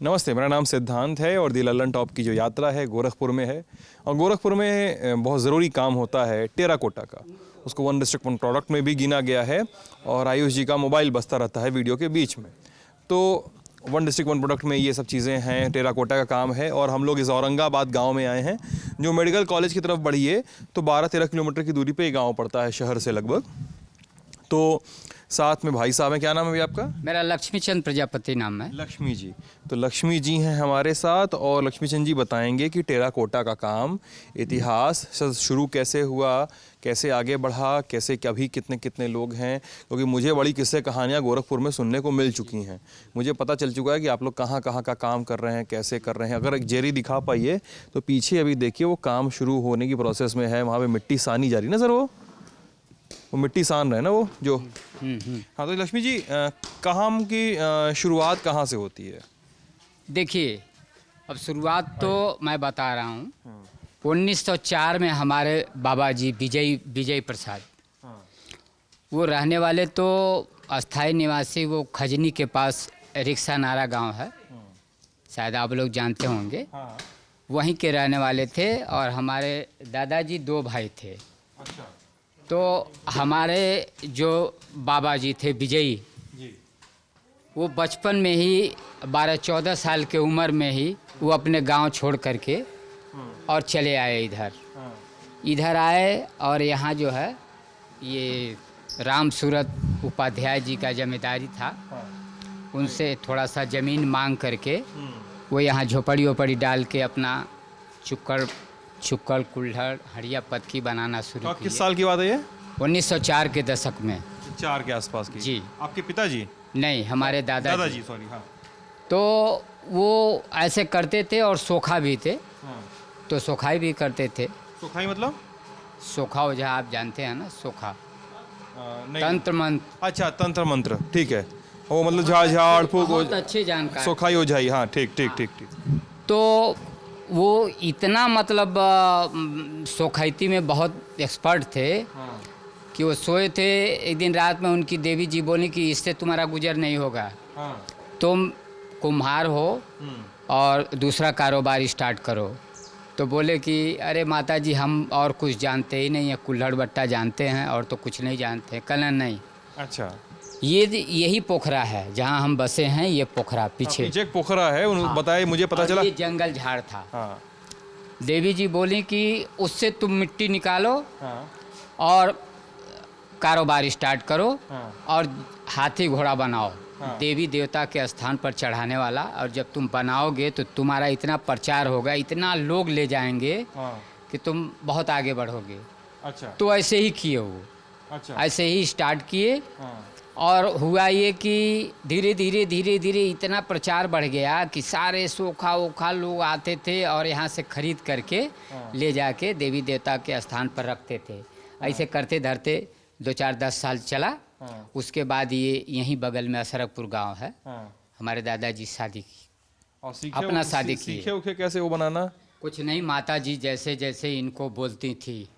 नमस्ते, मेरा नाम सिद्धांत है और दी लल्लन टॉप की जो यात्रा है गोरखपुर में है। और गोरखपुर में बहुत ज़रूरी काम होता है टेराकोटा का। उसको वन डिस्ट्रिक्ट वन प्रोडक्ट में भी गिना गया है और आयुष जी का मोबाइल बजता रहता है वीडियो के बीच में। तो वन डिस्ट्रिक्ट वन प्रोडक्ट में ये सब चीज़ें हैं, टेराकोटा का काम है। और हम लोग इस औरंगाबाद गाँव में आए हैं। जो मेडिकल कॉलेज की तरफ बढ़िए तो 12-13 किलोमीटर की दूरी पर ये गाँव पड़ता है शहर से लगभग। तो साथ में भाई साहब हैं। क्या नाम है भैया आपका? मेरा लक्ष्मी चंद प्रजापति नाम है। लक्ष्मी जी। तो लक्ष्मी जी हैं हमारे साथ और लक्ष्मी चंद जी बताएंगे कि टेराकोटा का काम, इतिहास शुरू कैसे हुआ, कैसे आगे बढ़ा, कैसे कभी कितने कितने लोग हैं। क्योंकि मुझे बड़ी किस्से कहानियाँ गोरखपुर में सुनने को मिल चुकी हैं। मुझे पता चल चुका है कि आप लोग कहाँ कहाँ का काम कर रहे हैं, कैसे कर रहे हैं। अगर एक जेरी दिखा पाइए तो पीछे अभी देखिए वो काम शुरू होने की प्रोसेस में है। वहाँ पर मिट्टी सानी जा रही ना सर, वो मिट्टी सान रहे हैं ना वो जो। हाँ, तो लक्ष्मी जी काम की शुरुआत कहाँ से होती है? देखिए, अब शुरुआत तो मैं बता रहा हूँ। 1904 में हमारे बाबा जी विजय प्रसाद, वो रहने वाले तो अस्थाई निवासी, वो खजनी के पास रिक्शा नारा गांव है, शायद आप लोग जानते होंगे। वहीं के रहने वाले थे और हमारे दादाजी 2 भाई थे। अच्छा। तो हमारे जो बाबा जी थे विजयी जी, वो बचपन में ही 12-14 साल के उम्र में ही वो अपने गांव छोड़ करके और चले आए इधर आए। और यहाँ जो है ये राम सूरत उपाध्याय जी का जमींदारी था, उनसे थोड़ा सा ज़मीन मांग करके वो यहाँ झोपड़ी वोपड़ी डाल के अपना चुक्कड़ कुल्हड़ हड़िया पत्की बनाना शुरू किया। किस साल की बात है ये? 1904 के दशक में। 4 के आसपास की? जी। आपके पिताजी? नहीं, हमारे दादाजी। सॉरी। हाँ। तो वो ऐसे करते थे और सोखा भी थे। हाँ। तो सोखाई भी करते थे। सोखाई मतलब? सोखा ओझा आप जानते हैं ना, सोखा नहीं। तंत्र मंत्र। अच्छा, तंत्र मंत्र, ठीक है। वो मतलब झाड़ फूक, बहुत अच्छी जानकारी। सोखाई ओझाई, हाँ ठीक। तो वो इतना मतलब सोखाइती में बहुत एक्सपर्ट थे। हाँ। कि वो सोए थे, एक दिन रात में उनकी देवी जी बोली कि इससे तुम्हारा गुजर नहीं होगा। हाँ। तुम कुम्हार हो और दूसरा कारोबार स्टार्ट करो। तो बोले कि अरे माता जी, हम और कुछ जानते ही नहीं है, कुल्हड़ बट्टा जानते हैं और तो कुछ नहीं जानते। कहना नहीं। अच्छा। यही पोखरा है जहाँ हम बसे हैं, ये पोखरा पीछे एक पोखरा है। हाँ। बताए, मुझे पता चला ये जंगल झाड़ था। हाँ। देवी जी बोली कि उससे तुम मिट्टी निकालो। हाँ। और कारोबार स्टार्ट करो। हाँ। और हाथी घोड़ा बनाओ। हाँ। देवी देवता के स्थान पर चढ़ाने वाला। और जब तुम बनाओगे तो तुम्हारा इतना प्रचार होगा, इतना लोग ले जाएंगे। हाँ। कि तुम बहुत आगे बढ़ोगे। अच्छा। तो ऐसे ही किए वो। अच्छा। ऐसे ही स्टार्ट किए। हाँ। और हुआ ये कि धीरे धीरे इतना प्रचार बढ़ गया कि सारे सोखा वोखा लोग आते थे और यहाँ से खरीद करके ले जाके देवी देवता के स्थान पर रखते थे। ऐसे करते धरते 2-4-10 साल चला। उसके बाद ये यहीं बगल में असरकपुर गांव है। हमारे दादाजी शादी की और अपना शादी की। सीखे उखे कैसे वो बनाना? कुछ नहीं, माता जी जैसे जैसे इनको बोलती थी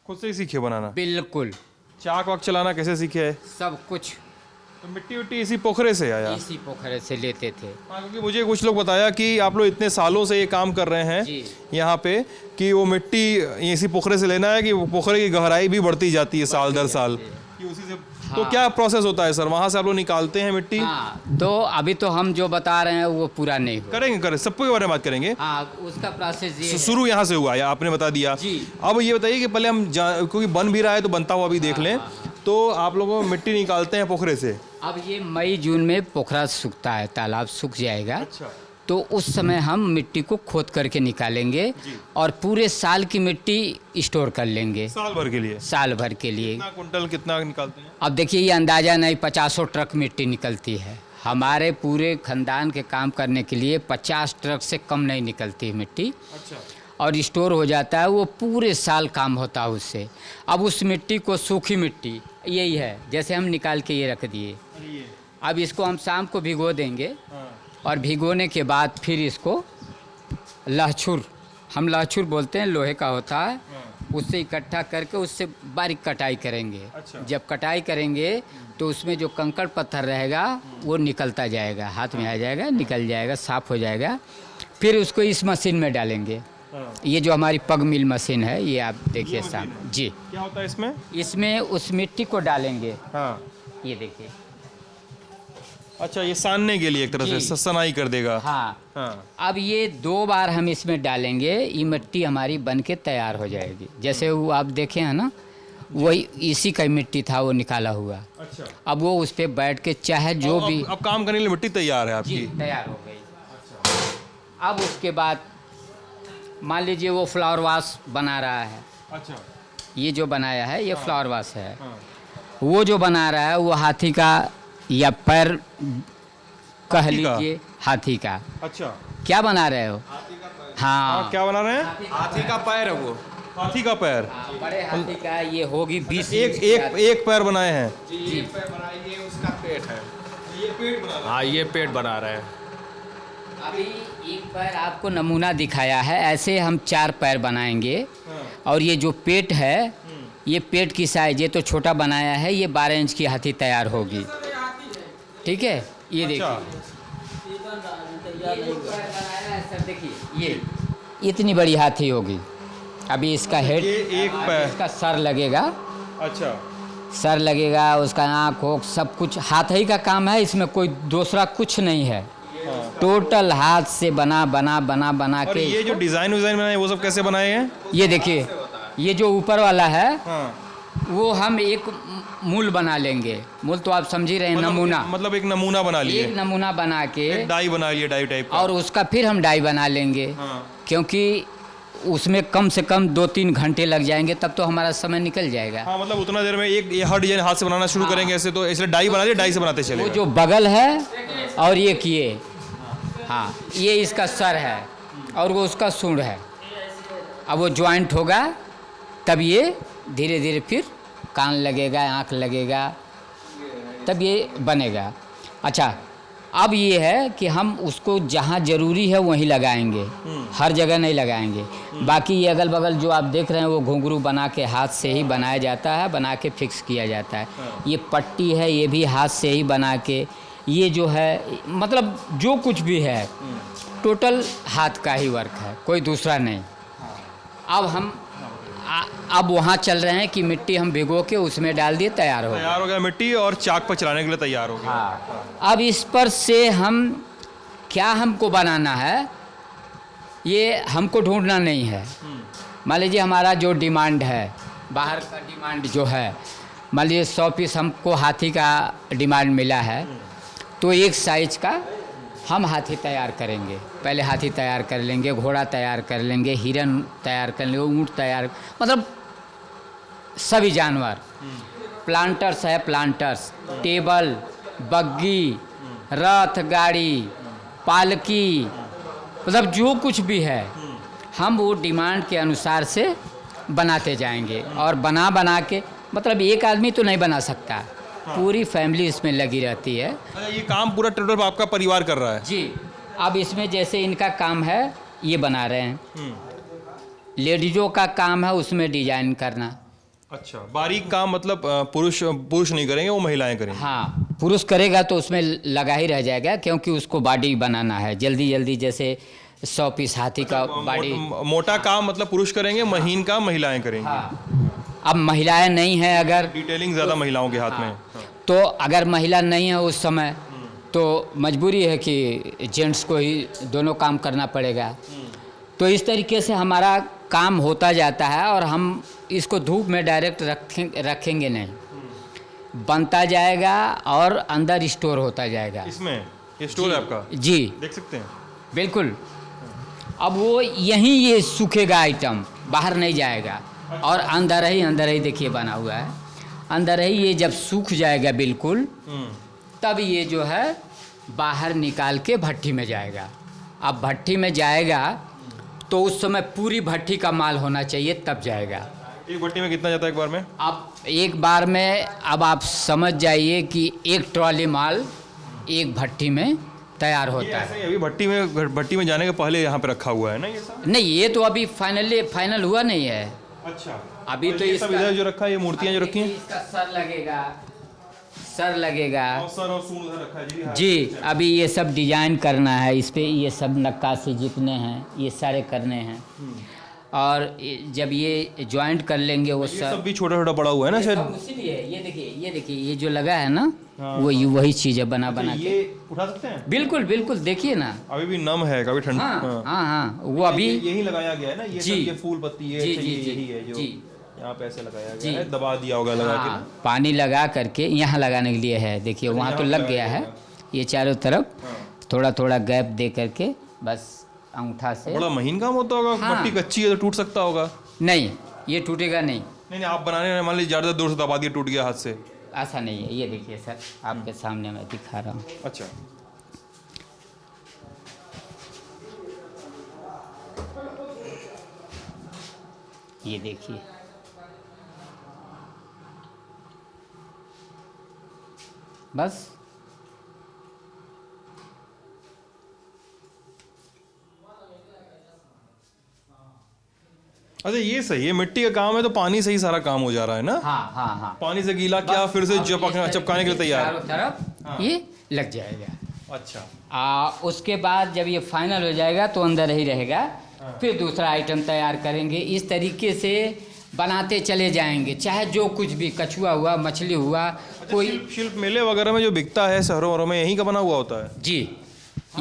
खुद से ही सीखे बनाना? बिल्कुल। चाक वाक चलाना कैसे सीखे है? सब कुछ। तो मिट्टी उट्टी इसी पोखरे से आया? इसी पोखरे से लेते थे। हाँ, क्योंकि मुझे कुछ लोग बताया कि आप लोग इतने सालों से ये काम कर रहे हैं यहाँ पे कि वो मिट्टी इसी पोखरे से लेना है कि वो पोखरे की गहराई भी बढ़ती जाती है साल दर साल कि उसी से। हाँ। तो क्या प्रोसेस होता है सर? वहाँ से आप लोग निकालते हैं मिट्टी? हाँ, तो अभी तो हम जो बता रहे हैं वो पूरा नहीं हुआ। करेंगे सबको के बारे में बात करेंगे। हाँ, उसका प्रोसेस ये शुरू यहाँ से हुआ है, आपने बता दिया जी। अब ये बताइए कि पहले हम क्योंकि बन भी रहा है तो बनता हुआ भी देख लें। तो आप लोगों मिट्टी निकालते हैं पोखरे से? अब ये मई जून में पोखरा सूखता है, तालाब सूख जाएगा। अच्छा। तो उस समय हम मिट्टी को खोद करके निकालेंगे और पूरे साल की मिट्टी स्टोर कर लेंगे। साल भर के लिए? साल भर के लिए। कितना कुंटल कितना निकालते हैं? अब देखिए, ये अंदाज़ा नहीं, 50 ट्रक मिट्टी निकलती है। हमारे पूरे खानदान के काम करने के लिए 50 ट्रक से कम नहीं निकलती है मिट्टी। अच्छा। और स्टोर हो जाता है, वो पूरे साल काम होता है उससे। अब उस मिट्टी को, सूखी मिट्टी यही है, जैसे हम निकाल के ये रख दिए। अब इसको हम शाम को भिगो देंगे। और भिगोने के बाद फिर इसको लहछुर, हम लहछुर बोलते हैं, लोहे का होता है, उससे इकट्ठा करके उससे बारीक कटाई करेंगे। अच्छा। जब कटाई करेंगे तो उसमें जो कंकड़ पत्थर रहेगा वो निकलता जाएगा, हाथ में आ जाएगा, निकल जाएगा, साफ हो जाएगा। फिर उसको इस मशीन में डालेंगे। ये जो हमारी पग मिल मशीन है, ये आप देखिए सामने जी। क्या होता है इसमें? इसमें उस मिट्टी को डालेंगे। हाँ, ये देखिए। अच्छा, ये सानने के लिए एक तरह से जी। सनाई कर देगा। हाँ, हाँ, अब ये 2 बार हम इसमें डालेंगे, ये मिट्टी हमारी बन के तैयार हो जाएगी। जैसे वो आप देखे हैं ना, वही इसी का मिट्टी था वो निकाला हुआ। अच्छा। अब वो उस पर बैठ के चाहे जो भी अब काम करने के लिए मिट्टी तैयार है जी आपकी। तैयार हो गई। अब उसके बाद मान लीजिए वो फ्लावर वाश बना रहा है। अच्छा। ये जो बनाया है ये फ्लावर वाश है। हाँ। वो जो बना रहा है वो हाथी का या पैर कह हाथी का? लीजिए, हाथी का। अच्छा। क्या बना रहे हो? हाँ, क्या बना रहे हैं? हाथी का पैर है वो। हाथी का पैर। बड़े हाथी का ये होगी 20 एक पैर बनाए हैं। ये पैर बना, ये उसका पेट है। ये पेट बना हाँ, ये पेट बना रहे हैं। अभी एक पैर आपको नमूना दिखाया है, ऐसे हम 4 पैर बनाएंगे। और ये जो पेट है, ये पेट की साइज, ये तो छोटा बनाया है, ये 12 इंच की हाथी तैयार होगी। ठीक है, ये देखिए। ये जो पैर बनाया है सर, देखिए ये इतनी बड़ी हाथी होगी। अभी इसका हेड, ये एक पैर। इसका सर लगेगा, अच्छा। सर लगेगा, उसका आँख होक सब कुछ हाथ ही का काम है, इसमें कोई दूसरा कुछ नहीं है। टोटल हाथ से बना और के। ये जो डिजाइन बनाए वो सब कैसे बनाए हैं? ये देखिए, ये जो ऊपर वाला है हाँ। वो हम एक मूल बना लेंगे। मूल तो आप समझ ही रहे हैं, नमूना। मतलब एक नमूना बना लिए। एक नमूना बना के एक डाई बना लिए, डाई टाइप का। और उसका फिर हम डाई बना लेंगे। हाँ। क्योंकि उसमें कम से कम 2-3 घंटे लग जाएंगे, तब तो हमारा समय निकल जाएगा। हाँ, मतलब उतना देर में एक ये हर डिजाइन हाथ से बनाना शुरू करेंगे ऐसे, तो इसलिए डाई बना लिए, डाई से बनाते चले। वो जो बगल है और ये किए, हाँ, ये इसका सर है और वो उसका सूंड है। अब वो ज्वाइंट होगा तब ये धीरे धीरे फिर कान लगेगा, आँख लगेगा, तब ये बनेगा। अच्छा, अब ये है कि हम उसको जहाँ ज़रूरी है वहीं लगाएंगे, हर जगह नहीं लगाएंगे। बाकी ये अगल बगल जो आप देख रहे हैं वो घुंघरू बना के हाथ से ही बनाया जाता है, बना के फिक्स किया जाता है। ये पट्टी है, ये भी हाथ से ही बना के, ये जो है मतलब जो कुछ भी है टोटल हाथ का ही वर्क है, कोई दूसरा नहीं। अब हम अब वहाँ चल रहे हैं कि मिट्टी हम भिगो के उसमें डाल दिए, तैयार हो गया मिट्टी, और चाक पर चलाने के लिए तैयार हो गया। हाँ। अब इस पर से हम क्या हमको बनाना है ये हमको ढूंढना नहीं है। मान लीजिए हमारा जो डिमांड है, बाहर का डिमांड जो है, मान लीजिए 100 पीस हमको हाथी का डिमांड मिला है, तो एक साइज का हम हाथी तैयार करेंगे। पहले हाथी तैयार कर लेंगे, घोड़ा तैयार कर लेंगे, हिरन तैयार कर लेंगे, ऊँट तैयार, मतलब सभी जानवर। प्लांटर्स है, प्लांटर्स, टेबल, बग्गी, रथ, गाड़ी, पालकी, मतलब जो कुछ भी है हम वो डिमांड के अनुसार से बनाते जाएंगे। और बना के, मतलब एक आदमी तो नहीं बना सकता, पूरी फैमिली इसमें लगी रहती है। अच्छा, ये काम पूरा टोटल आपका परिवार कर रहा है? जी। अब इसमें जैसे इनका काम है ये बना रहे हैं, लेडीज़ों का काम है उसमें डिजाइन करना। अच्छा, बारीक काम, मतलब पुरुष नहीं करेंगे, वो महिलाएं करेंगी। हाँ, पुरुष करेगा तो उसमें लगा ही रह जाएगा, क्योंकि उसको बॉडी बनाना है जल्दी जल्दी, जैसे 100 पीस हाथी का बॉडी। मोटा काम मतलब पुरुष करेंगे, महीन काम महिलाएं करेंगी। हाँ। अब महिलाएं नहीं हैं अगर, डिटेलिंग ज़्यादा महिलाओं के हाथ में। तो अगर महिला नहीं है उस समय तो मजबूरी है कि जेंट्स को ही दोनों काम करना पड़ेगा। तो इस तरीके से हमारा काम होता जाता है, और हम इसको धूप में डायरेक्ट रखेंगे नहीं, बनता जाएगा और अंदर स्टोर होता जाएगा। इसमें ये स्टोर है आपका? जी, देख सकते हैं। बिल्कुल। अब वो यहीं ये सूखेगा आइटम, बाहर नहीं जाएगा, और अंदर ही देखिए बना हुआ है, अंदर ही ये जब सूख जाएगा बिल्कुल, तब ये जो है बाहर निकाल के भट्टी में जाएगा। अब भट्टी में जाएगा तो उस समय पूरी भट्टी का माल होना चाहिए, तब जाएगा। एक भट्टी में कितना जाता है एक बार में? अब एक बार में, अब आप समझ जाइए कि 1 ट्रॉली माल एक भट्टी में तैयार होता है। अभी भट्टी में जाने के पहले यहाँ पे रखा हुआ है ना ये सब? नहीं, ये तो अभी फाइनल हुआ नहीं है। अच्छा, अभी तो ये सब इधर जो रखा है, ये मूर्तियाँ जो रखी हैं, इसका सर लगेगा, सर लगेगा सर और सूंड उधर रखा है जी। जी। अभी ये सब डिजाइन करना है, इस पे ये सब नक्काशी जितने हैं ये सारे करने हैं। और जब ये ज्वाइंट कर लेंगे वो ये सब सब भी छोटा छोटा पड़ा हुआ है ना शायद। इसीलिए ये देखिए ये जो लगा है ना वही चीज़ है बना बना के। ये उठा सकते हैं? बिल्कुल बिल्कुल, देखिए ना। अभी भी नम है, कभी ठंडा। हाँ हाँ हाँ, वो अभी यही लगाया गया है ना, ये सब जी। ये फूल पत्ती ये जी, अच्छा, जी, ये जी, यही है जो जी। यहाँ पे ऐसे लगाया जी। गया है, दबा दिया होगा लगा के हाँ, ना। पानी लगा करके यहाँ लगाने के लिए है। देखिए वहाँ तो यहाँ लग लगाया गया है, गया। ये चारों तरफ हाँ। थोड़ा थोड़ा गैप दे करके बस अंगूठा से। बड़ा महीन काम होता होगा, हाँ। मट्टी कच्ची है तो टूट सकता होगा। नहीं, ये टूटेगा नहीं, नहीं आप बनाने में मान लीजिए ज़्यादा दूर से दबा दिया, टूट गया हाथ से। ऐसा नहीं है। ये देखिए सर, आपके सामने मैं दिखा रहा हूँ। अच्छा, ये देखिए, बस अच्छा ये सही है, मिट्टी का काम है तो पानी से ही सारा काम हो जा रहा है ना। हाँ हाँ हाँ। पानी से गीला क्या फिर से अब इस तरीके चिपकाने के लिए से तैयार। चारों तरफ ये लग जाएगा। अच्छा, उसके बाद जब ये फाइनल हो जाएगा तो अंदर ही रहेगा। फिर दूसरा आइटम तैयार करेंगे। इस तरीके से बनाते चले जाएंगे, चाहे जो कुछ भी, कछुआ हुआ, मछली हुआ, कोई। शिल्प मेले वगैरह में जो बिकता है शहरों वहरों में, यहीं का बना हुआ होता है जी।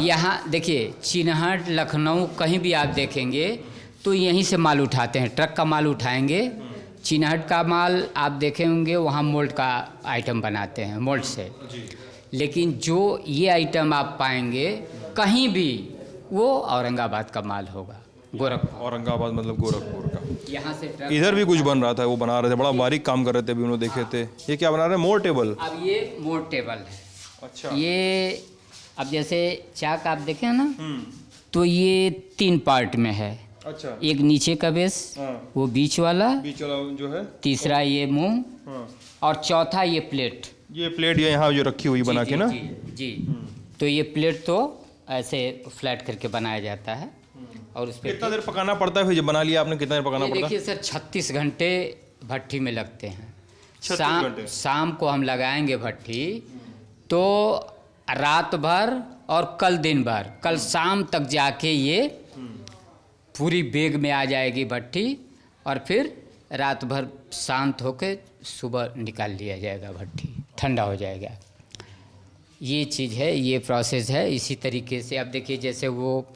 यहाँ देखिए, चिन्हट, लखनऊ, कहीं भी आप देखेंगे तो यहीं से माल उठाते हैं। ट्रक का माल उठाएंगे। चिन्हट का माल आप देखे होंगे वहाँ मोल्ड का आइटम बनाते हैं, मोल्ड से। लेकिन जो ये आइटम आप पाएंगे कहीं भी, वो औरंगाबाद का माल होगा, गोरखपुर। औरंगाबाद मतलब गोरखपुर का। यहाँ से ट्रक। इधर भी कुछ बन रहा था, वो बना रहे थे, बड़ा बारीक काम कर रहे थे, अभी उन्होंने देखे थे। ये क्या बना रहे हैं? मोर टेबल। अब ये मोर टेबल है। अच्छा, ये अब जैसे चाक आप देखें ना, तो ये 3 पार्ट में है। अच्छा, एक नीचे का बेस, हाँ। वो बीच वाला, बीच वाला जो है, तीसरा ये मुंह, हाँ। और चौथा ये प्लेट। ये प्लेट ये यहाँ जो रखी हुई बना जी, के ना। जी, जी। तो ये प्लेट तो ऐसे फ्लैट करके बनाया जाता है। और उस कितना पर देर पकाना पड़ता है? फिर जब बना लिया आपने, कितना देर पकाना ये पड़ता है? देखिए सर, 36 घंटे भट्टी में लगते हैं। 36 घंटे। शाम को हम लगाएंगे भट्टी, तो रात भर और कल दिन भर, कल शाम तक जाके ये पूरी बेग में आ जाएगी भट्टी। और फिर रात भर शांत होके सुबह निकाल लिया जाएगा, भट्टी ठंडा हो जाएगा। ये चीज़ है, ये प्रोसेस है। इसी तरीके से अब देखिए, जैसे वो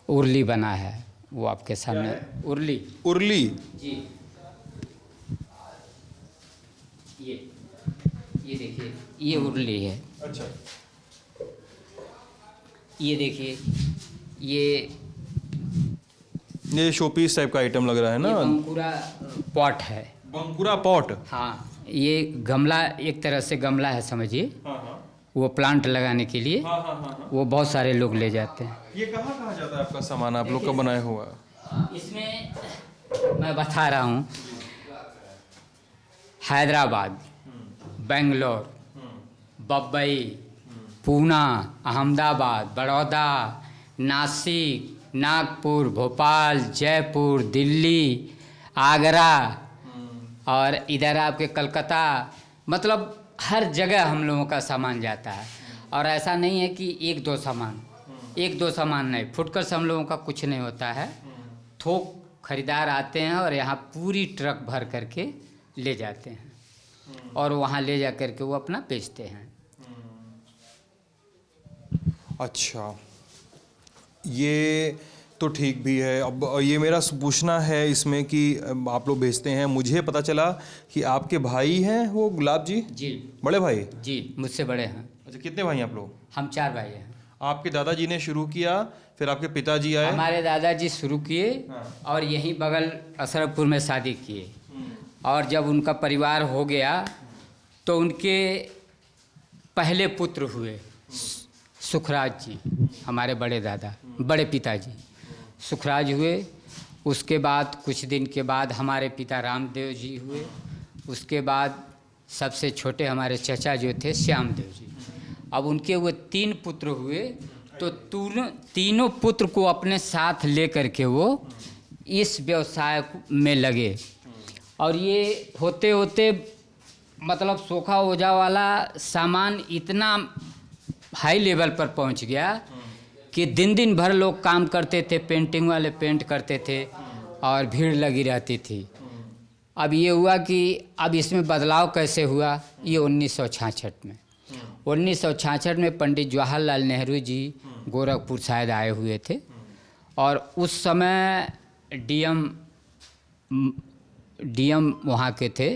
उर्ली बना है, वो आपके सामने उर्ली। उर्ली। जी, ये देखिए, ये उर्ली है। अच्छा, ये देखिए, ये शोपीस टाइप का आइटम लग रहा है ना। ये बंकुरा पॉट है। बंकुरा पॉट। हाँ, ये गमला, एक तरह से गमला है समझिए। हाँ हाँ वो प्लांट लगाने के लिए हाँ हाँ हाँ। वो बहुत सारे लोग ले जाते हैं। ये कहाँ जाता है आपका सामान, आप लोग का बनाया हुआ? इसमें मैं बता रहा हूँ, हैदराबाद, बेंगलोर, बम्बई, पूना, अहमदाबाद, बड़ौदा, नासिक, नागपुर, भोपाल, जयपुर, दिल्ली, आगरा, और इधर आपके कलकत्ता, मतलब हर जगह हम लोगों का सामान जाता है। और ऐसा नहीं है कि एक दो सामान नहीं, फुटकर से हम लोगों का कुछ नहीं होता है। थोक खरीदार आते हैं और यहाँ पूरी ट्रक भर करके ले जाते हैं, और वहाँ ले जा करके वो अपना बेचते हैं। अच्छा, ये तो ठीक भी है। अब ये मेरा पूछना है इसमें कि आप लोग भेजते हैं, मुझे पता चला कि आपके भाई हैं वो गुलाब जी, जी बड़े भाई? जी, मुझसे बड़े हैं। अच्छा, कितने भाई हैं आप लोग? हम 4 भाई हैं। आपके दादाजी ने शुरू किया, फिर आपके पिताजी आए? हमारे दादाजी शुरू किए और यहीं बगल अशरफपुर में शादी किए। और जब उनका परिवार हो गया तो उनके पहले पुत्र हुए सुखराज जी, हमारे बड़े दादा, बड़े पिताजी सुखराज हुए। उसके बाद कुछ दिन के बाद हमारे पिता रामदेव जी हुए। उसके बाद सबसे छोटे हमारे चचा जो थे श्यामदेव जी। अब उनके वो 3 पुत्र हुए, तो तीनों पुत्र को अपने साथ लेकर के वो इस व्यवसाय में लगे। और ये होते होते मतलब सोखा ओझा वाला सामान इतना हाई लेवल पर पहुंच गया कि दिन दिन भर लोग काम करते थे, पेंटिंग वाले पेंट करते थे और भीड़ लगी रहती थी। अब ये हुआ कि अब इसमें बदलाव कैसे हुआ, ये 1966 में 1966 में पंडित जवाहरलाल नेहरू जी गोरखपुर शायद आए हुए थे और उस समय डीएम वहाँ के थे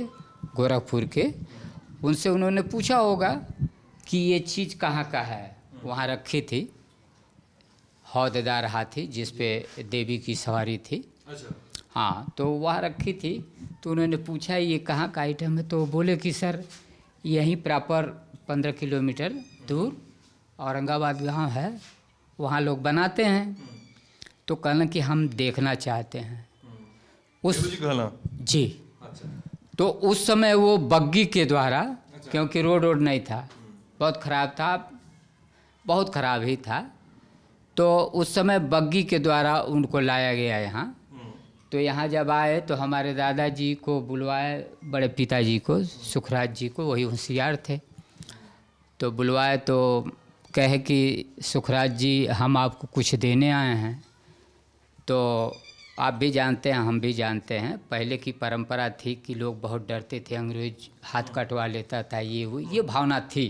गोरखपुर के। उनसे उन्होंने पूछा होगा कि ये चीज़ कहाँ का है। वहाँ रखी थी हौदेदार हाथी जिस पे देवी की सवारी थी। अच्छा। हाँ, तो वहाँ रखी थी। तो उन्होंने पूछा ये कहाँ का आइटम है, तो बोले कि सर यहीं प्रॉपर 15 किलोमीटर दूर औरंगाबाद गांव है, वहाँ लोग बनाते हैं। तो कहना कि हम देखना चाहते हैं उस नेहरू जी कहना। जी। तो उस समय वो बग्गी के द्वारा, क्योंकि रोड नहीं था, बहुत ख़राब था, बहुत ख़राब ही था, तो उस समय बग्गी के द्वारा उनको लाया गया यहाँ। तो यहाँ जब आए तो हमारे दादाजी को बुलवाए, बड़े पिताजी को, सुखराज जी को, वही होशियार थे। तो बुलवाए तो कहे कि सुखराज जी हम आपको कुछ देने आए हैं। तो आप भी जानते हैं, हम भी जानते हैं, पहले की परंपरा थी कि लोग बहुत डरते थे, अंग्रेज हाथ कटवा लेता था, ये भावना थी।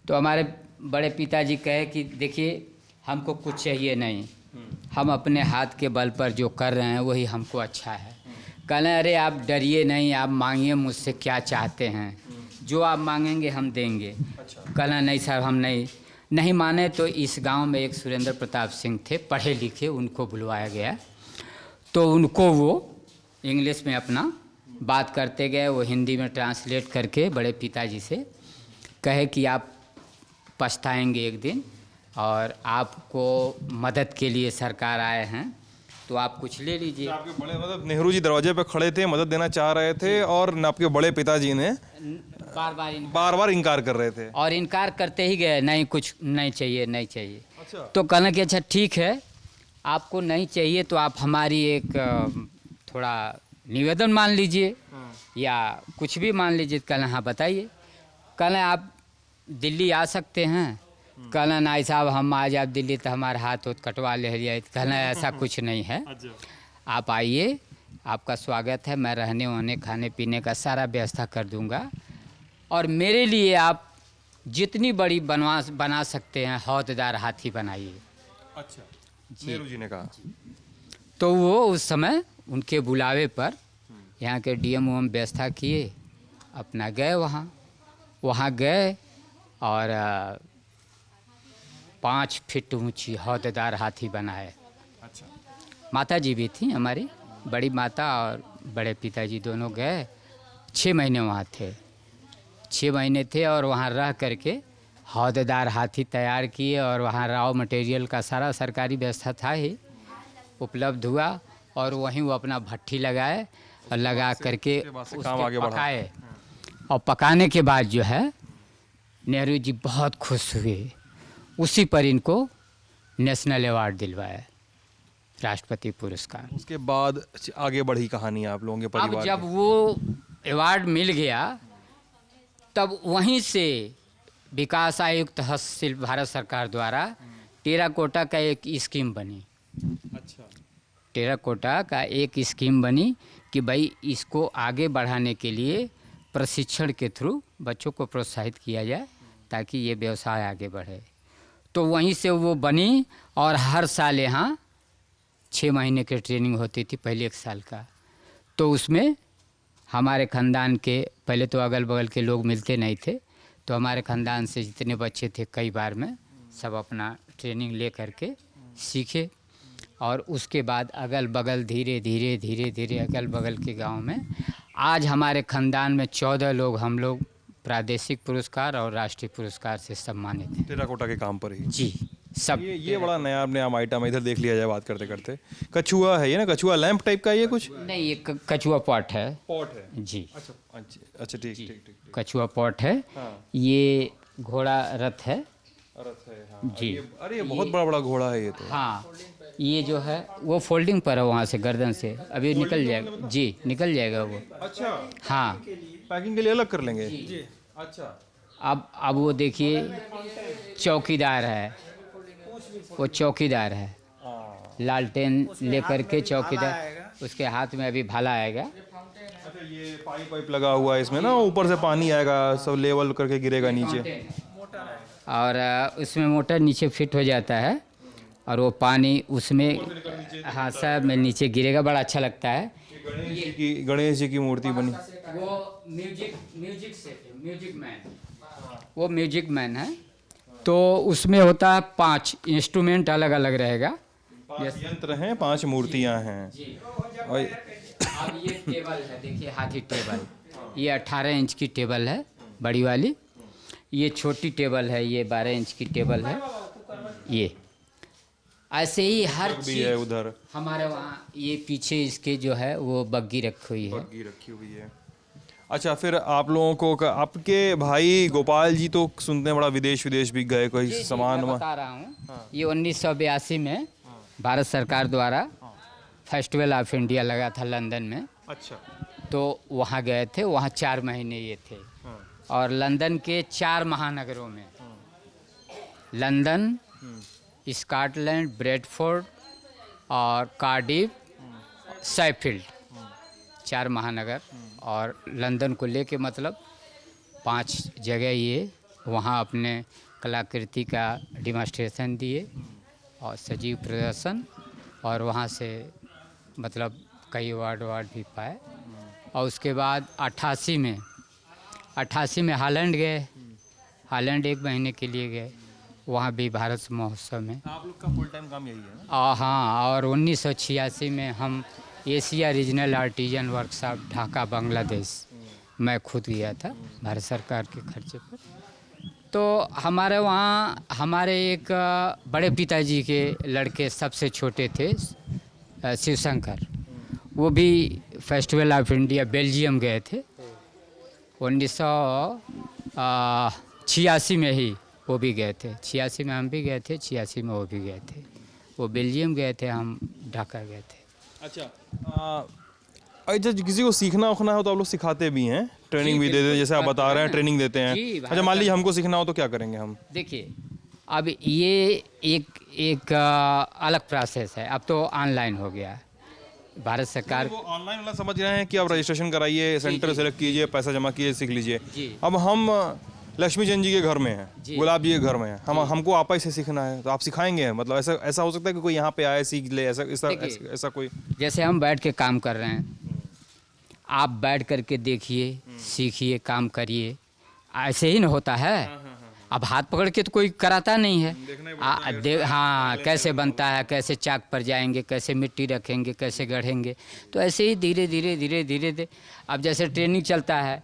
तो हमारे बड़े पिताजी कहे कि देखिए हमको कुछ चाहिए नहीं, हम अपने हाथ के बल पर जो कर रहे हैं वही हमको अच्छा है। कहने अरे आप डरिए नहीं, आप मांगिए मुझसे क्या चाहते हैं, जो आप मांगेंगे हम देंगे। कहना नहीं साहब हम नहीं माने। तो इस गांव में एक सुरेंद्र प्रताप सिंह थे, पढ़े लिखे, उनको बुलवाया गया। तो उनको वो इंग्लिश में अपना बात करते गए, वो हिंदी में ट्रांसलेट करके बड़े पिताजी से कहे कि आप पछताएंगे एक दिन और आपको मदद के लिए सरकार आए हैं, तो आप कुछ ले लीजिए। आपके बड़े मतलब नेहरू जी दरवाजे पे खड़े थे, मदद देना चाह रहे थे और आपके बड़े पिताजी ने बार बार इनकार कर रहे थे और इनकार करते ही गए, नहीं कुछ नहीं चाहिए, नहीं चाहिए। अच्छा। तो कहना कि अच्छा ठीक है, आपको नहीं चाहिए तो आप हमारी एक थोड़ा निवेदन मान लीजिए या कुछ भी मान लीजिए। कहना हाँ बताइए। कहना आप दिल्ली आ सकते हैं। कहना नहीं साहब हम आज आप दिल्ली तो हमारे हाथ कटवा ले जाए। कहना ऐसा कुछ नहीं है, आप आइए, आपका स्वागत है, मैं रहने वहने खाने पीने का सारा व्यवस्था कर दूंगा और मेरे लिए आप जितनी बड़ी बना सकते हैं हौदेदार हाथी बनाइए। अच्छा। नेहरू जी ने कहा। तो वो उस समय उनके बुलावे पर यहाँ के डीएम व्यवस्था किए, अपना गए वहाँ गए और 5 फीट ऊंची हौदेदार हाथी बनाए। अच्छा। माता जी भी थी हमारी, बड़ी माता और बड़े पिताजी दोनों गए। 6 महीने वहाँ थे, 6 महीने थे और वहाँ रह करके हौदेदार हाथी तैयार किए और वहाँ रॉ मटेरियल का सारा सरकारी व्यवस्था था ही, उपलब्ध हुआ और वहीं वो अपना भट्ठी लगाए और लगा करके उसके पकाए। और पकाने के बाद जो है नेहरू जी बहुत खुश हुए, उसी पर इनको नेशनल अवार्ड दिलवाया, राष्ट्रपति पुरस्कार। उसके बाद आगे बढ़ी कहानी आप लोगों के परिवार। अब जब वो अवार्ड मिल गया तब वहीं से विकास आयुक्त हस्तशिल्प भारत सरकार द्वारा टेराकोटा का एक स्कीम बनी। अच्छा। टेराकोटा का एक स्कीम बनी कि भाई इसको आगे बढ़ाने के लिए प्रशिक्षण के थ्रू बच्चों को प्रोत्साहित किया जाए ताकि ये व्यवसाय आगे बढ़े। तो वहीं से वो बनी और हर साल यहाँ 6 महीने की ट्रेनिंग होती थी, पहले 1 साल का। तो उसमें हमारे ख़ानदान के, पहले तो अगल बगल के लोग मिलते नहीं थे, तो हमारे ख़ानदान से जितने बच्चे थे कई बार में सब अपना ट्रेनिंग ले करके सीखे। और उसके बाद अगल बगल धीरे धीरे अगल बगल के गांव में आज हमारे ख़ानदान में 14 लोग, हम लोग प्रादेशिक पुरस्कार और राष्ट्रीय पुरस्कार से सम्मानित हैं। टेराकोटा के काम पर ही जी सब। ये बड़ा नया आइटम है, इधर देख लिया जाए बात करते करते। कछुआ है ये ना, कछुआ लैंप टाइप का है ये कुछ? नहीं, ये कछुआ पॉट है। पॉट है जी। अच्छा ठीक ठीक। कछुआ पॉट है। हाँ। ये घोड़ा रथ है। रथ है, हाँ। जी। अरे ये बहुत बड़ा घोड़ा है ये तो। हाँ, ये जो है वो फोल्डिंग पर है, वहाँ से गर्दन से अभी निकल जाएगा। जी निकल जाएगा वो। अच्छा। हाँ, पैकिंग के लिए अलग कर लेंगे जी। अच्छा अब वो देखिए चौकीदार है, वो चौकीदार है, लालटेन लेकर के चौकीदार, उसके हाथ में अभी भाला आएगा। अच्छा ये पाइप लगा हुआ है इसमें ना, ऊपर से पानी आएगा सब लेवल करके गिरेगा नीचे। और उसमें मोटर नीचे फिट हो जाता है और वो पानी उसमें हाँ सब में नीचे गिरेगा, बड़ा अच्छा लगता है। गणेश जी की मूर्ति बनी। वो म्यूजिक मैन है, तो उसमें होता है 5 इंस्ट्रूमेंट अलग अलग रहेगा। 5 यंत्र हैं, 5 मूर्तियां हैं। और अब ये टेबल है, देखिए हाथी टेबल, ये 18 इंच की टेबल है बड़ी वाली, ये छोटी टेबल है, ये 12 इंच की टेबल है। ये ऐसे ही हर भी है चीज उधर, हमारे वहाँ, ये पीछे इसके जो है वो बग्गी रखी हुई है। बग्गी रखी हुई है। अच्छा फिर आप लोगों को आपके भाई गोपाल जी तो सुनते हैं बड़ा विदेश भी गए, कोई जी, सामान मैं बता रहा हूँ, ये 1982 में भारत सरकार द्वारा फेस्टिवल ऑफ इंडिया लगा था लंदन में, अच्छा तो वहाँ गए थे, वहाँ 4 महीने ये थे। और लंदन के 4 महानगरों में, लंदन, स्कॉटलैंड, ब्रेडफोर्ड और कार्डिफ, शेफील्ड, 4 महानगर, और लंदन को लेके मतलब 5 जगह ये वहाँ अपने कलाकृति का डिमॉन्स्ट्रेशन दिए और सजीव प्रदर्शन, और वहाँ से मतलब कई अवार्ड भी पाए। और उसके बाद 88 में हालैंड गए, हालैंड 1 महीने के लिए गए, वहाँ भी भारत महोत्सव में। आप लोग का फुल टाइम काम यही है ना? हाँ, और 1986 में हम Asia regional artisan workshop Dhaka Bangladesh, मैं खुद गया था भारत सरकार के खर्चे पर। तो हमारे वहाँ हमारे एक बड़े पिताजी के लड़के सबसे छोटे थे, शिवशंकर, वो भी फेस्टिवल ऑफ इंडिया बेल्जियम गए थे 1986 में ही, वो भी गए थे। 86 में हम भी गए थे, 86 में वो भी गए थे। वो बेल्जियम गए थे, हम ढाका गए थे। अच्छा जब किसी को सीखना उखना हो तो आप लोग सिखाते भी हैं, ट्रेनिंग भी देते हैं, जैसे आप बता रहे हैं ट्रेनिंग देते हैं। जी, अच्छा मान लीजिए हमको सीखना हो तो क्या करेंगे हम? देखिए अब ये एक अलग प्रोसेस है, अब तो ऑनलाइन हो गया है। भारत सरकार वो ऑनलाइन वाला समझ रहे हैं कि आप रजिस्ट्रेशन कराइए, सेंटर सेलेक्ट कीजिए, पैसा जमा कीजिए, सीख लीजिए। जी। अब हम लक्ष्मी चंद जी के घर में हैं, जी। गुलाब जी के घर में हैं, हमको आपा से सीखना है तो आप सिखाएंगे? मतलब ऐसा हो सकता है कि कोई यहाँ पे आए सीख ले, ऐसा कोई? जैसे हम बैठ के काम कर रहे हैं, आप बैठ करके देखिए, सीखिए, काम करिए, ऐसे ही न होता है। अब हाथ पकड़ के तो कोई कराता नहीं है। हाँ, कैसे बनता है, कैसे चाक पर जाएंगे, कैसे मिट्टी रखेंगे, कैसे गढ़ेंगे, तो ऐसे ही धीरे धीरे अब जैसे ट्रेनिंग चलता है,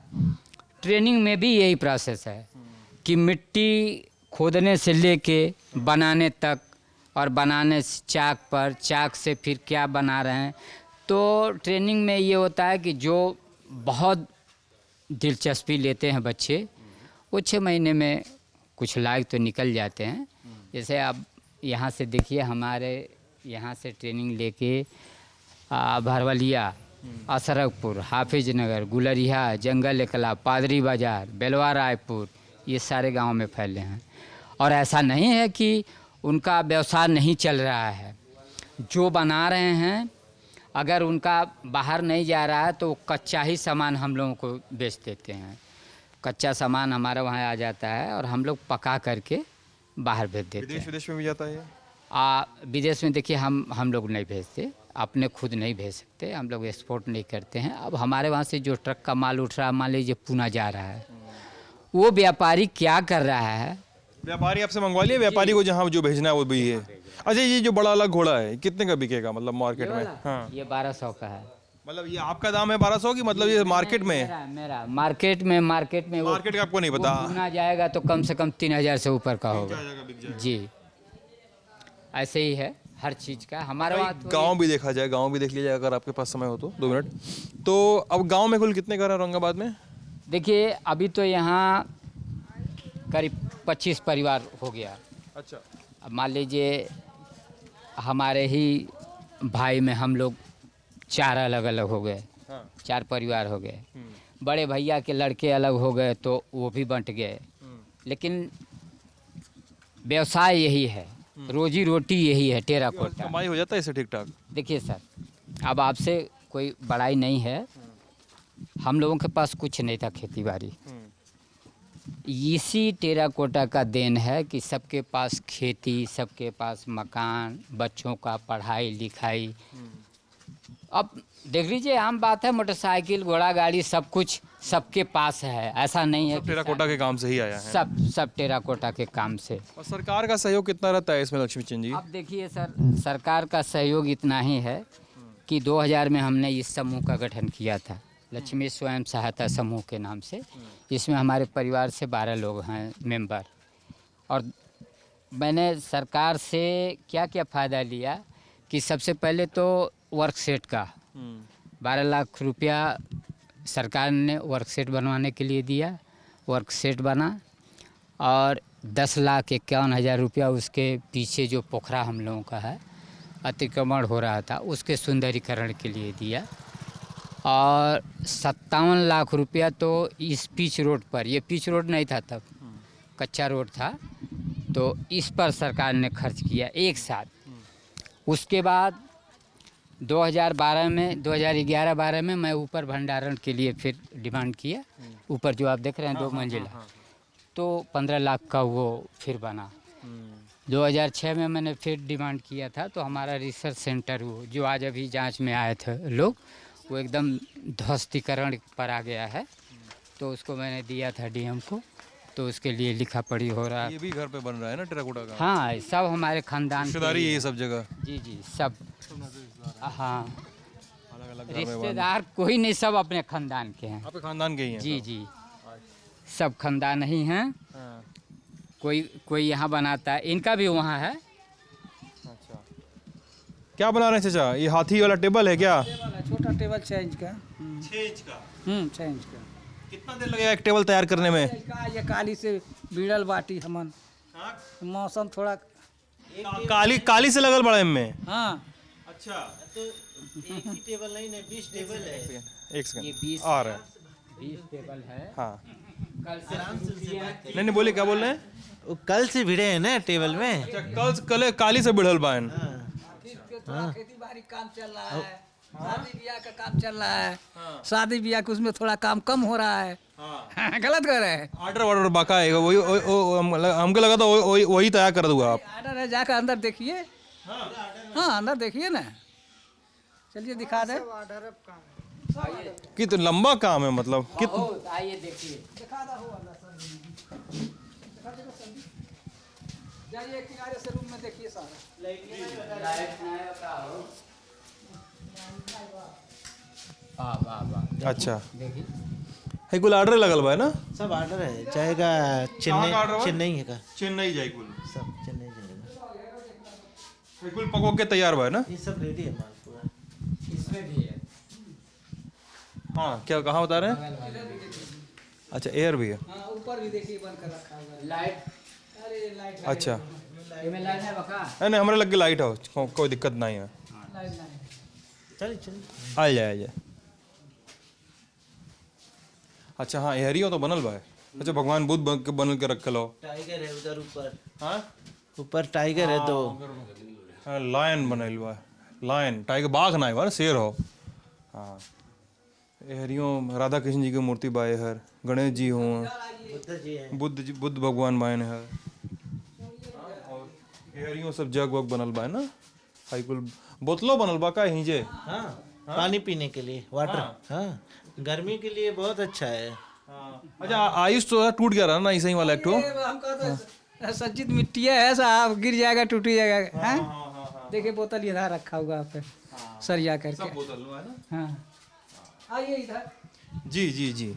ट्रेनिंग में भी यही प्रोसेस है कि मिट्टी खोदने से लेके बनाने तक, और बनाने से चाक पर, चाक से फिर क्या बना रहे हैं। तो ट्रेनिंग में ये होता है कि जो बहुत दिलचस्पी लेते हैं बच्चे, वो 6 महीने में कुछ लायक तो निकल जाते हैं। जैसे आप यहाँ से देखिए, हमारे यहाँ से ट्रेनिंग लेके भरवलिया, असरगपुर, हाफिज नगर, गुलरिया, जंगल कला, पादरी बाज़ार, बेलवा रायपुर, ये सारे गांव में फैले हैं। और ऐसा नहीं है कि उनका व्यवसाय नहीं चल रहा है, जो बना रहे हैं, अगर उनका बाहर नहीं जा रहा है तो कच्चा ही सामान हम लोगों को बेच देते हैं। कच्चा सामान हमारे वहाँ आ जाता है और हम लोग पका करके बाहर भेज देते हैं। विदेश में भी जाता है? विदेश में देखिए हम लोग नहीं भेजते, अपने खुद नहीं भेज सकते, हम लोग एक्सपोर्ट नहीं करते हैं। अब हमारे वहाँ से जो ट्रक का माल उठ रहा है, मान लीजिए पूना जा रहा है, वो व्यापारी क्या कर रहा है, व्यापारी आपसे मंगवा लिया, व्यापारी को जहाँ जो भेजना है वो भी है। अच्छा ये जो बड़ा वाला घोड़ा है कितने का बिकेगा मतलब मार्केट में? हाँ, ये 1200 का है। मतलब ये आपका दाम है 1200 की, मतलब ये मार्केट में? मेरा मार्केट में वो मार्केट का आपको नहीं पता? पूना जाएगा तो कम से कम 3000 से ऊपर का होगा। जी, ऐसे ही है हर चीज़ का हमारे वहाँ। गांव भी देखा जाए, गांव भी देख लिया जाए अगर आपके पास समय हो तो 2 मिनट। तो अब गांव में कुल कितने घर हैं औरंगाबाद में? देखिए अभी तो यहाँ करीब 25 परिवार हो गया। अच्छा। अब मान लीजिए हमारे ही भाई में हम लोग 4 अलग अलग हो गए, हाँ। 4 परिवार हो गए। बड़े भैया के लड़के अलग हो गए तो वो भी बंट गए, लेकिन व्यवसाय यही है, रोजी रोटी यही है टेराकोटा। कमाई हो जाता है इससे ठीक ठाक? देखिए सर, अब आपसे कोई बड़ाई नहीं है, हम लोगों के पास कुछ नहीं था खेती बाड़ी, इसी टेराकोटा का देन है कि सबके पास खेती, सबके पास मकान, बच्चों का पढ़ाई लिखाई। अब देख लीजिए, आम बात है, मोटरसाइकिल घोड़ा गाड़ी सब कुछ सबके पास है, ऐसा नहीं है कि टेराकोटा के काम से ही आया है। सब टेराकोटा के काम से। और सरकार का सहयोग कितना रहता है इसमें लक्ष्मी चंद जी? अब देखिए सर, सरकार का सहयोग इतना ही है कि 2000 में हमने इस समूह का गठन किया था, लक्ष्मी स्वयं सहायता समूह के नाम से। इसमें हमारे परिवार से 12 लोग हैं मेंबर। और मैंने सरकार से क्या क्या फ़ायदा लिया कि सबसे पहले तो वर्क सेट का 12 लाख रुपया सरकार ने वर्क सेट बनवाने के लिए दिया, वर्क सेट बना। और 10,51,000 रुपया उसके पीछे जो पोखरा हम लोगों का है, अतिक्रमण हो रहा था, उसके सुंदरीकरण के लिए दिया। और 57 लाख रुपया तो इस पिच रोड पर, ये पिच रोड नहीं था तब, कच्चा रोड था, तो इस पर सरकार ने खर्च किया एक साथ। उसके बाद 2011-12 में मैं ऊपर भंडारण के लिए फिर डिमांड किया, ऊपर जो आप देख रहे हैं 2 मंजिला, तो 15 लाख का वो फिर बना। 2006 में मैंने फिर डिमांड किया था, तो हमारा रिसर्च सेंटर वो जो आज अभी जांच में आए थे लोग, वो एकदम ध्वस्तीकरण पर आ गया है, तो उसको मैंने दिया था डीएम को, तो उसके लिए लिखा पढ़ी हो रहा है। ये भी घर पे बन रहा है ना टेराकोटा का? हाँ, सब हमारे खानदान के रिश्तेदारी लिए। ये सब जगह जी जी, सब। हाँ, अलग अलग रिश्तेदार कोई नहीं, सब अपने खानदान के हैं। आपके खानदान के ही हैं? जी जी, सब खानदान ही हैं। हाँ। कोई यहाँ बनाता है, इनका भी वहाँ है। अच्छा, क्या बना रहे हैं चाचा? ये हाथी वाला टेबल है क्या? छोटा टेबल 6 इंच का। 6 इंच का। 6 इंच का। कितना देर लगेगा एक टेबल तैयार करने में? ये काली से बीड़ल बाटी हमन, मौसम थोड़ा। काली से लगल बड़ा में? हाँ, अच्छा, तो एक ही टेबल नहीं है, 20 टेबल है। एक ये सेकंड 20 आ रहा है। 20 टेबल है। हाँ, कल से शुरू किया है। नहीं बोले, क्या बोल रहे हैं? वो कल से भिड़े हैं ना टेबल में। अच्छा, कल काली से बिढ़ल बायन। थोड़ा खेती बाड़ी काम चल रहा है, शादी ब्याह का काम चल रहा है, शादी ब्याह के उसमें थोड़ा काम कम हो रहा है। गलत कर रहे हैं। ऑर्डर बाका है, हमको लगा था वही तैयार कर दूंगा आप। ऑर्डर है, जाकर अंदर देखिए। हाँ, अंदर देखिए ना, चलिए दिखा दे। कितना लंबा काम है, मतलब बहुत, आइए देखिए। जाइए किनारे से रूम में देखिए सारा। वाह वाह वाह, अच्छा, देखिए। है कुल ऑर्डर लगल बा है ना? सब ऑर्डर है, जाएगा कहाँ का order है? चेन्नई है का, चेन्नई जाए कुल, सब चेन्नई जाएगा। है कुल पको के तैयार बा है ना? ये सब रेडी है माल पूरा। इसमें भी है। हाँ, क्या कहाँ बता रहे हैं? अच्छा, एयर भी है। हाँ, ऊपर भी देखिए बंद कर रखा हुआ है। लाइट, अरे लाइट अच्छा, इसमें लाइट है बका। नहीं हमारे लग के लाइट हो, कोई दिक्कत नहीं है। लाइट नहीं। चलिए चलिए। आ जाए। अच्छा, हाँ, एहरियो तो बनल बा है। अच्छा, भगवान बुद्ध बनल के रखल हो। टाइगर है उधर ऊपर, हाँ, ऊपर टाइगर है तो। लायन बनल बा, लायन टाइगर, बाघ ना बा, शेर हो। हाँ, एहरियो राधा कृष्ण जी की मूर्ति बाए हर, गणेश जी हो, बुद्ध जी है। बुद्ध भगवान बायन है। और एहरियो सब जग वग बनल बा है ना? हाई कुल बोतलों बनल बा का हिंजे? हाँ, पानी पीने के लिए वाटर। हाँ, गर्मी के लिए बहुत अच्छा है। अच्छा, आयुष तो टूट गया रहा ना ऐसे ही वाला एक ठो? हमको तो सज्जित मिट्टी है साहब, गिर जाएगा, टूट जाएगा। हैं? देखिए बोतल इधर रखा हुआ पे सरिया करके। बोतल है ना? हाँ, आइए इधर। जी जी जी।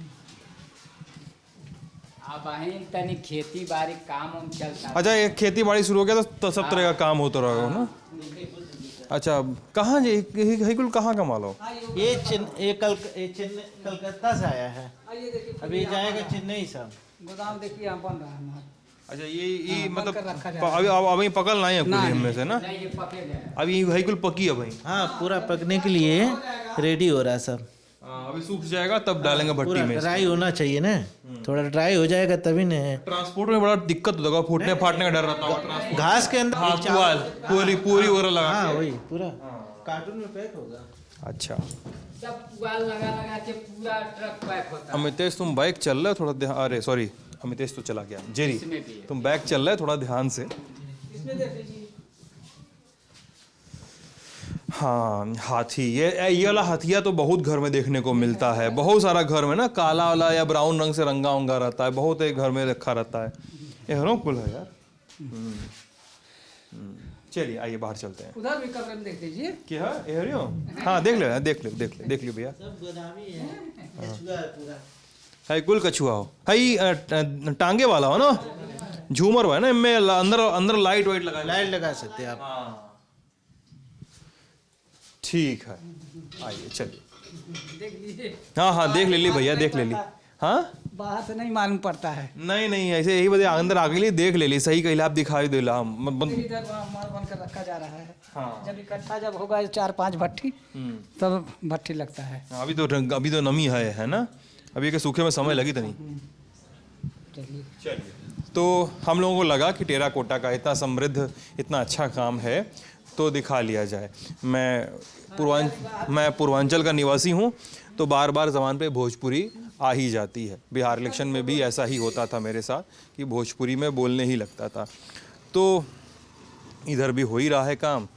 अब अहीं तनी खेती बाड़ी काम उम चलता। अच्छा, ये खेती बाड़ी शुरू हो गया तो सब तरह का काम होता रहेगा ना? अच्छा, कहाँ है कुल, कहाँ का माल हो? ये कलकत्ता से आया है, आइए देखिए, अभी जाएगा चेन्नई सब। गोदाम देखिए यहाँ बन रहा है। अच्छा, ये हाँ, मतलब बनकर रखा जा अभी पकल नहीं है कुल इनमें से ना? नहीं, ये पके गए। अभी है कुल पकी है भाई। हाँ, पूरा पकने के लिए रेडी हो रहा है सब। अभी सूख जाएगा तब डालेंगे भट्टी पूरा में। ड्राई होना चाहिए ना, थोड़ा ड्राई हो जाएगा तभी न है। ट्रांसपोर्ट में बड़ा दिक्कत होता होगा, फूटने फाटने का डर रहता होगा ट्रांसपोर्ट। घास के अंदर हाँ पुआल पूरी पूरी वगैरह लगा हाँ वही पूरा कार्टून में पैक होगा। के। अच्छा सब पुआल लगा लगा के पूरा ट्रक पैक होता है। अमितेश तुम बाइक चल रहे हो थोड़ा ध्यान, अरे सॉरी अमितेश तो चला गया, जेरी इसमें भी है। तुम बैग चल रहे हो थोड़ा ध्यान से। हाँ हाथी, ये वाला हाथिया तो बहुत घर में देखने को मिलता है, बहुत सारा घर में ना काला वाला या ब्राउन रंग से रंगा उंगा रहता है, बहुत एक घर में रखा रहता है। ये हरों कुल है यार। चलिए आइए बाहर चलते हैं। उधर भी कमरे में देख लीजिए। क्या है ये हरियो? हाँ देख लो देख लो भैया। सब गोदामी है, कछुआ है पूरा। है कुल कछुआ हो, है टांगे वाला हो ना, झूमर हुआ है ना इनमें, अंदर अंदर लाइट वाइट लगा। लाइट लगा सकते हैं आप। ठीक है आइए चलिए। देख लीजिए, हाँ देख ले ली भैया, देख ले ली। हाँ बाहर से नहीं मालूम पड़ता है। नहीं ऐसे यही वजह अंदर आ गई, देख ले ली, सही कहिला आप दिखाई देला हम इधर माल बन कर रखा जा रहा है। हाँ। जब इकट्ठा जब होगा 4-5 भट्टी तब भट्टी लगता है। अभी तो नमी है ना, अभी के सूखे में समय लगी तो नहीं। चलिए तो हम लोगों को लगा कि टेराकोटा का इतना समृद्ध इतना अच्छा काम है तो दिखा लिया जाए। मैं पूर्वांचल का निवासी हूँ, तो बार बार ज़बान पे भोजपुरी आ ही जाती है। बिहार इलेक्शन में भी ऐसा ही होता था मेरे साथ कि भोजपुरी में बोलने ही लगता था। तो इधर भी हो ही रहा है काम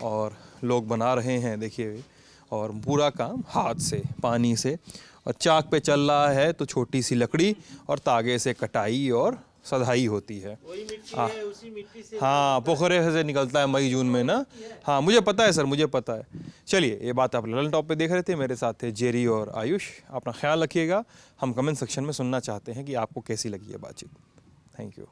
और लोग बना रहे हैं देखिए, और पूरा काम हाथ से पानी से, और चाक पे चल रहा है तो छोटी सी लकड़ी और तागे से कटाई और सधाई होती है। वही मिट्टी है, उसी मिट्टी से हाँ पोखरे से निकलता है मई जून में ना। हाँ मुझे पता है सर, मुझे पता है। चलिए ये बात आप ललन टॉप पे देख रहे थे, मेरे साथ थे जेरी और आयुष। अपना ख्याल रखिएगा। हम कमेंट सेक्शन में सुनना चाहते हैं कि आपको कैसी लगी ये बातचीत। Thank you.